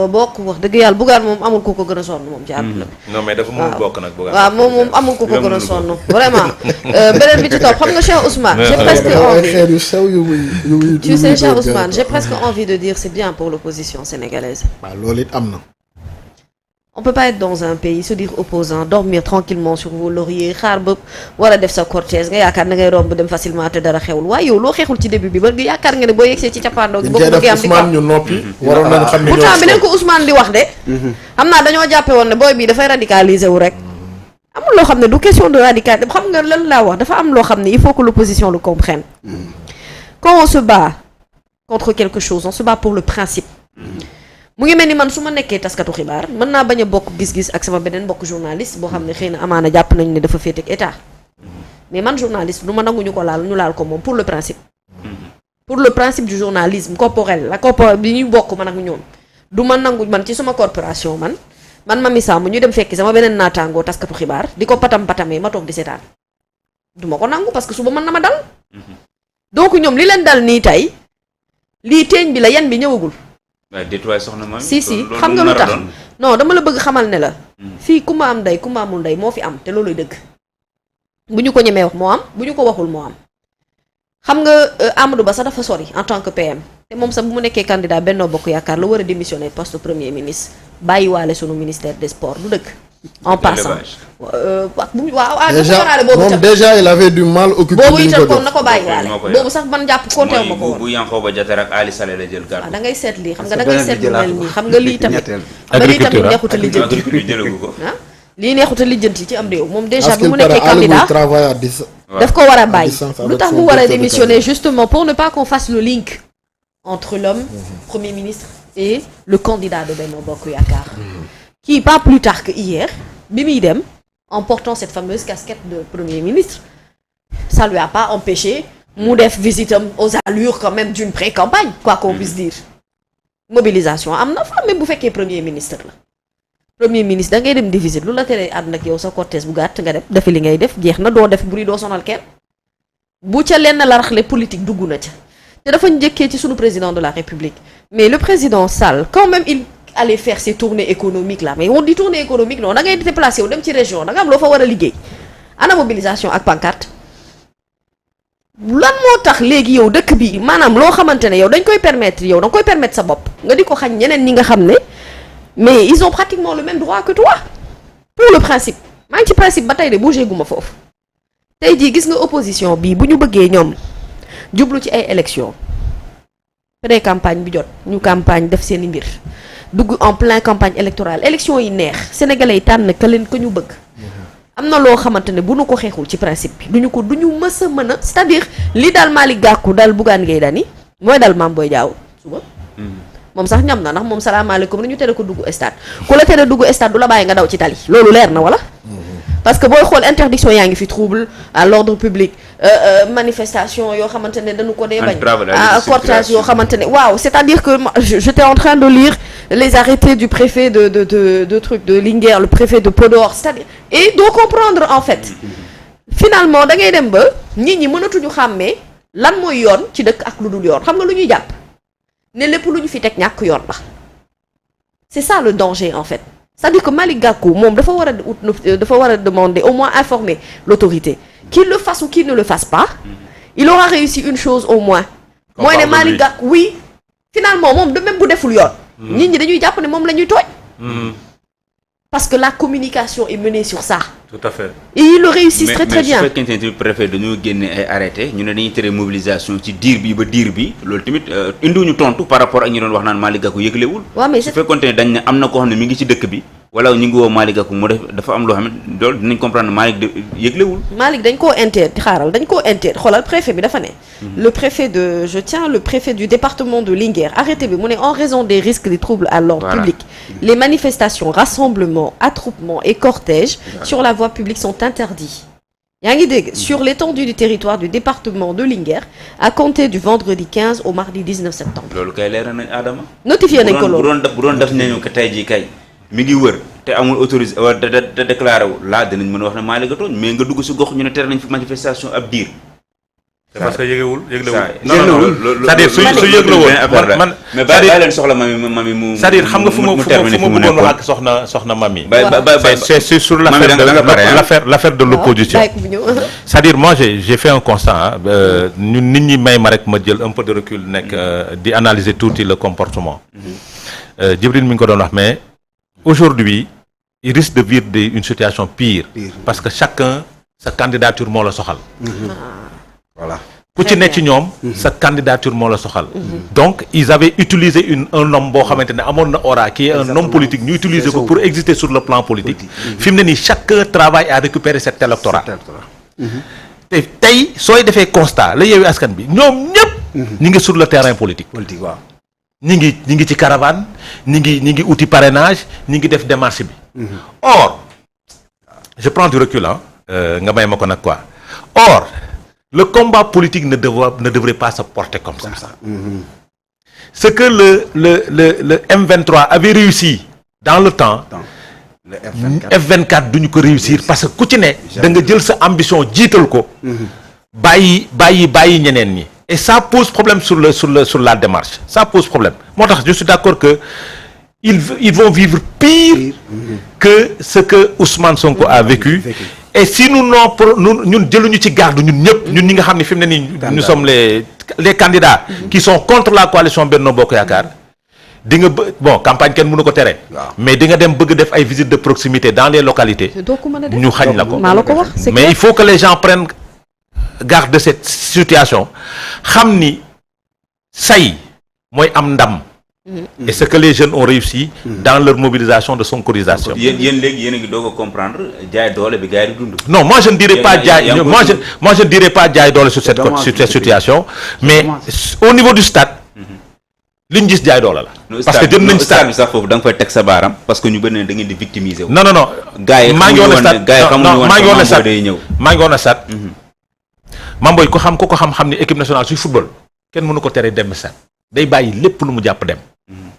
bokk wax dëgg yàlla Bougane moom amul ku ko gën a sonn moom ci àdduna bi. non mais dafa mënul bokk nag. Bougane waaw moom amul ku ko gën a sonn vraiment. beneen bi ci topp xam nga Cheikh Ousmane. j'ai presque envie tu sais Cheikh Ousmane j'ai presque envie de dire c'est bien pour l'opposition sénégalaise. waaw loolu it am na. on peut pas être dans un pays se dire opposant dormir tranquillement sur vos lauriers xaar ba war a def sa cortège nga yaakaar na ngay romb dem facilement te dara xewul waaye yow loo xeexul ci début bi ba nga yaakaar nga ne boo yegsee ci cappaandaw gi boo ko bëggee am di Ousmane ñu noppi waroon nañu xam ne pourtant bi neen ko Ousmane di wax de xam naa dañoo jàppe woon ne booy bii dafay radicaliser wu rek amul loo xam ne du question de radicaliser xam nga lan laa wax dafa am loo xam ne il faut que l'opposition le comprenne quand on se bat contre quelque chose on se bat pour le principe mu ngi mel ni man su ma nekkee taskatu xibaar mën naa bañ a bokk gis-gis ak sama beneen bokk journaliste boo xam ne xëy na amaana jàpp nañu ne dafa féete ak état mais man journaliste du ma nangu ñu ko laal ñu laal ko moom pour le principe du journalisme corporel la corporel bi ñuy bokk man ak ñoom du ma nangu man ci sama corporation man Mamy Samb ñu dem fekki sama beneen naataangoo taskatu xibaar di ko patamee ma toog di seetaan du ma ko nangu parce que suba mën na ma dal donc ñoom li leen dal nii tey lii teeñ bi la yan bi ñëwagul si xam nga lu tax non dama la bëgg xamal ne la fii ku ma am ndey ku ma amul ndey moo fi am te looluy dëgg bu ñu ko ñemee wax moo am bu ñu ko waxul moo am xam nga Amadou Ba sax dafa sori en tant que PM te moom sax bu mu nekkee candidat Benno Bokk Yaakaar la war a démissionner poste premier ministre bàyyiwaale sunu ministère des sports du dëgg en passant moom déjà il avait du mal occupé boobu itam kon na ko bàyyiwaale boobu sax man jàpp compté ma ko woon bu Yankhoba Diattara ak Ali Saleh la jël gàtt. waaw da ngay seet lii xam nga da ngay seet lu mel nii xam nga lii tamit neexut a lijjanti lii neexut a lijjanti ci am réew moom déjà bi mu nekkee candidat daf ko war a bàyyi lu tax mu war a démissionner justement pour ne pas qu'on fasse le link entre l'homme premier ministre et le candidat de Benno Bokk Yaakaar qui pas plus tard que hier bi muy dem en portant cette fameuse casquette de premier ministre ça lui a pas empêché mu def visitam aux allures quand même d'une pré-campagne quoi qu'on puisse dire mobilisation am na fa même bu fekkee premier ministre la premier ministre da ngay dem di visite lu la tere ànd ak yow sa cortège bu gàtt nga defi li ngay def jeex na doo def bruit doo sonal kenn bu ca lenn la raxle politique dugg na ca te dafa njëkkee ci sunu président de la République mais le président Sall quand même il allait faire ses tournées économiques là mais on dit tournée économique non da ngay déplacé wu dem ci région da nga am loo fa war a liggéey ana mobilisation ak pancarte lan moo tax léegi yow dëkk bi maanaam loo xamante ne yow dañ koy permettre yow da nga koy permettre sa bopp nga di ko xañ ñeneen ñi nga xam ne mais ils ont pratiquement le même droit que toi pour le principe maa ngi ci principe ba tey de bougé guma foofu tey jii gis nga opposition bii bu ñu bëggee ñoom jublu ci ay élections pré-campagne bi jot ñu campagne def seen i mbir dugg en plein campagne électorale élections yi neex sénégalais yi tànn ka leen ko ñu bëgg am na loo xamante ne bu ñu ko xeexul ci principe bi du ñu mës a mën a c'est-à-dire li daal Malick Gakou daal Bougane Gueye Dany mooy daal Mame Boye Diao suba moom sax ñam na ndax moom salaamaaleykum ni ñu tere ko dugg stade ku la tere dugg stade du la bàyyi nga daw ci tali loolu leer na wala parce que booy xool interdiction yaa ngi fi trouble à l'ordre public manifestation yoo xamante ne dañu ko dee bañ cortège yoo xamante ne waaw c'est-à-dire que j'étais en train de lire les arrêtés du préfet de Linguère le préfet de Podor c'est-à-dire et doo comprendre en fait finalement da ngay dem ba nit ñi mënatuñu xàmmee lan mooy yoon ci dëkk ak lu dul yoon xam nga lu ñuy jàpp ne lépp lu ñu fi teg ñàkk yoon la c'est ça le danger en fait c'est-à-dire que Malick Gakou moom dafa war a demander au moins informer l'autorité qu'il le fasse ou qu'il ne le fasse pas il aura réussi une chose au moins mooy ne Malick Gakou oui finalement moom de même bu deful yoon nit ñi dañuy jàpp ne moom la ñuy tooñ parce que la communication est menée sur ça. Tout à fait. Et il le réussit très très bien. mais su fekkente ne préfet dañoo génne ay arrêté ñu ne dañuy tere mobilisation ci diir bi ba diir bi loolu tamit indiwuñu tontu par rapport ak ñi doon wax naan Malick Gakou yëglewul. waaw mais su fekkonte ne dañ ne am na koo xam ne mi ngi ci dëkk bi. wala ñu ngi woo Malick Gakou mu def dafa am loo xam ne loolu dinañ comprendre Malick de yëglewul. Malick dañ koo interdit xoolal préfet bi dafa ne. le préfet du département de Linguère arrêté bi mu ne en raison des risques des troubles à l'ordre public. les manifestations rassemblements attroupements et cortèges sur la voie publique sont interdits. yaa ngi dégg sur l'étendue du territoire du département de Linguère à compter du vendredi 15 au mardi 19 septembre. loolu kay leer nañ Adama. notifié nañ ko loolu bu doon def nañu ko tey jii kay. mi ngi wër te amul autorisé wala da déclaré wu laa dinañ mën a wax ne Malick a tooñ mais nga dugg si gox ñu ne tere nañ fi manifestation ab diir parce que yëgewul loolu c'est-à-dire su yëgle woon man mais bàyyi leen soxla mami mu c'est-à-dire xam nga fu ma bëggoon wax ak soxna mami c'est sur l'affaire de l'opposition c'est-à-dire moi j'ai fait un constat ñun nit ñi may ma rek ma jël un peu de recul nekk di analyser tuuti le comportement Djibril mi ngi ko doon wax mais aujourd'hui il risque de vivre une situation pire parce que chacun sa candidature moo la soxal voilà ku ci nekk ci ñoom sa candidature moo la soxal donc ils avaient utilisé un homme boo xamante ne amoon na aura qui est un homme politique ñu utiliser ko pour exister sur le plan politique fi mu ne nii chacun travaille à récupérer cet électorat te tey sooy defee constat la Yewwi Askan bi ñoom ñëpp ñi ngi sur le terrain politique waaw ñi ngi ci caravane ñi ngi uti parrainage ñi ngi def démarche bi or je prends du recul nga may ma ko nag quoi or le combat politique ne devrait pas se porter comme ça. Ce que le M23 avait réussi dans le temps, le F24 duñu ko réussir parce que ku ci ne da nga jël sa ambition jiital ko bàyyi ñeneen ñi et ça pose problème sur la démarche ça pose problème moo tax je suis d'accord que ils vont vivre pire que ce que Ousmane Sonko a vécu et si ñun jëluñu ci garde ñun ñëpp ñun ñi nga xam ne fi mu ne nii nous sommes les candidats qui sont contre la coalition Benno Bokk Yaakaar di nga bon campagne kenn mënu ko tere mais di nga dem bëgg def ay visites de proximité dans les localités ñu xañ la ko mais il faut que les gens prennent garde de cette situation xam ni say mooy am ndam et ce que les jeunes ont réussi dans leur mobilisation de sonkorisation. yéen léegi yéen a ngi doog a comprendre jaay doole bi gars yi di dund. non moi je ne dirais pas jaay moi je ne dirais pas jaay doole sur cette situation mais au niveau du stade li ñu gis jaay doole la. parce que jëm nañ stade bi sax foofu da nga fay teg sa baaram parce que ñu bëri da ngeen di victimiser wu. non gars yi maa ngi woon stade maa ngi woon stade ñëw. maa ngi woon stade. Mamboy ko xam xam ni équipe nationale suy football kenn mënu ko tere dem stade day bàyyi lépp lu mu jàpp dem.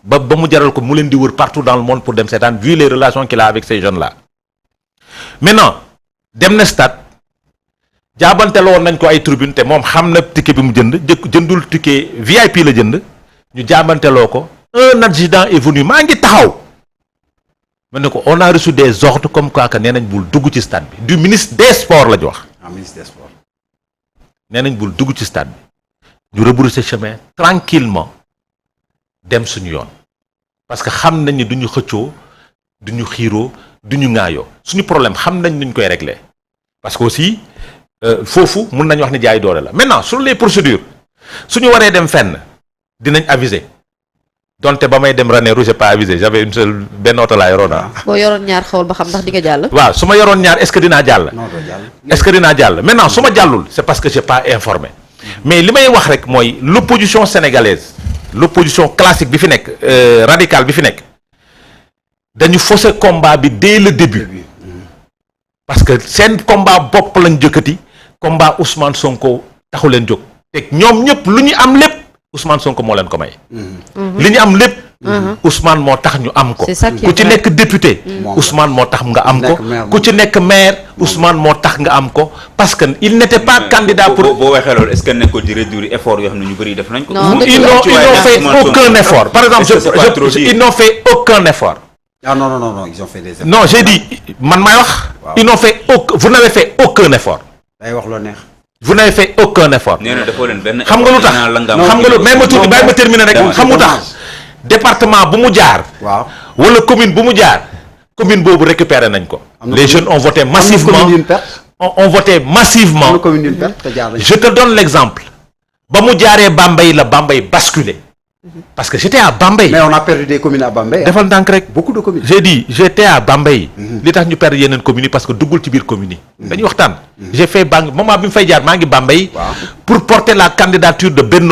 ba mu jaral ko mu leen di wër partout dans le monde pour dem seetaan vu les relations qu'il a avec ces jeunes là maintenant dem na stade jaabanteloon nañ ko ay tribune te moom xam na ticket bi mu jëndul ticket VIP la jënd ñu jaabanteloo ko un adjudant est venu maa ngi taxaw ma ne ko on a reçu des ordres comme quoi que nee nañ bul dugg ci stade bi du ministre des sports la ñu wax. ministre des sports. nee nañ bul dugg ci stade bi ñu rebrousser chemin tranquillement dem suñu yoon parce que xam nañ ni duñu xëccoo duñu xiiroo duñu ŋaayoo suñu problème xam nañ nuñ koy régler parce que aussi foofu mun nañ wax ni jaay doole la maintenant sur les procédures suñu waree dem fenn dinañ aviser donte ba may dem Ranérou j'ai pas avisé j'avais une seule benn oto laa yoroon boo yoroon ñaar xawal ba xam ndax di nga jàll. waaw su ma yoroon ñaar est-ce que dinaa jàll. est-ce que dinaa jàll maintenant su ma jàllul c'est parce que j'ai pas informé mais li may wax rek mooy l'opposition sénégalaise. l'opposition classique bi fi nekk radicale bi fi nekk dañu fausser combat bi dès le début parce que seen combat bopp lañ jëkkati combat Ousmane Sonko taxu leen jóg te ñoom ñëpp lu ñu am lépp Ousmane Sonko moo leen ko may. li ñu am lépp. Ousmane moo tax ñu am ko. ku ci nekk député. Ousmane moo tax nga am ko. ku ci nekk maire Ousmane moo tax nga am ko parce que il n'était pas candidat pour. boo waxee loolu est-ce que nekkul di réduire effort yoo xam ne ñu bëri def nañ ko. ils n'ont fait aucun effort par exemple ils n'ont fait aucun effort. Ah non, ils ont fait des efforts. Non, j'ai dit man may wax. Ils n'ont fait vous n'avez fait aucun effort. day wax lo neex. Vous n'avez fait aucun effort. nee na defoo leen benn xam nga lu tax xam nga lu même ma tuuti bàyyi ma terminer rek xam nga tax département bu mu jaar. waaw wala commune bu mu jaar commune boobu récupéré nañ ko. les jeunes ont voté massivement ont voté massivement. Je te donne l'exemple. ba mu jaaree Bambey la Bambey basculé. Parce que j'étais à Bambey. Mais on a perdu des communes à Bambey. defal ndànk rek. Beaucoup de communes. J'ai dit j'étais à Bambey. li tax ñu perdre yeneen communes yi parce que duggul ci biir communes yi. dañuy waxtaan. j'ai fait moment bi mu fay jaar maa ngi Bambey. pour porter la candidature de Benno